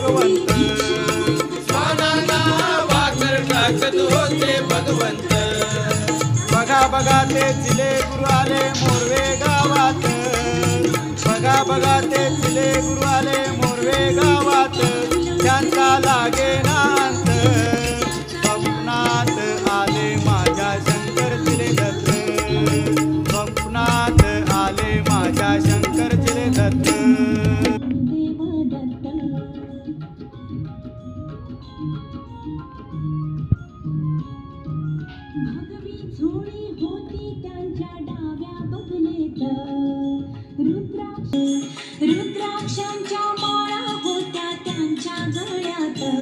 भगवंत स्वानाला वाकर टाकत होते भगवंत बघा बघा ते चिले गुरु आले मोरवे गावात बघा बघा ते चिले गुरु आले मोरवे गावात त्यांचा लागे नांत स्वप्नात आले माझ्या शंकर चिले दत्त स्वप्नात आले माझ्या शंकर चिले दत्त भगवी झोळी होती त्यांच्या डाव्या बगलेत रुद्राक्ष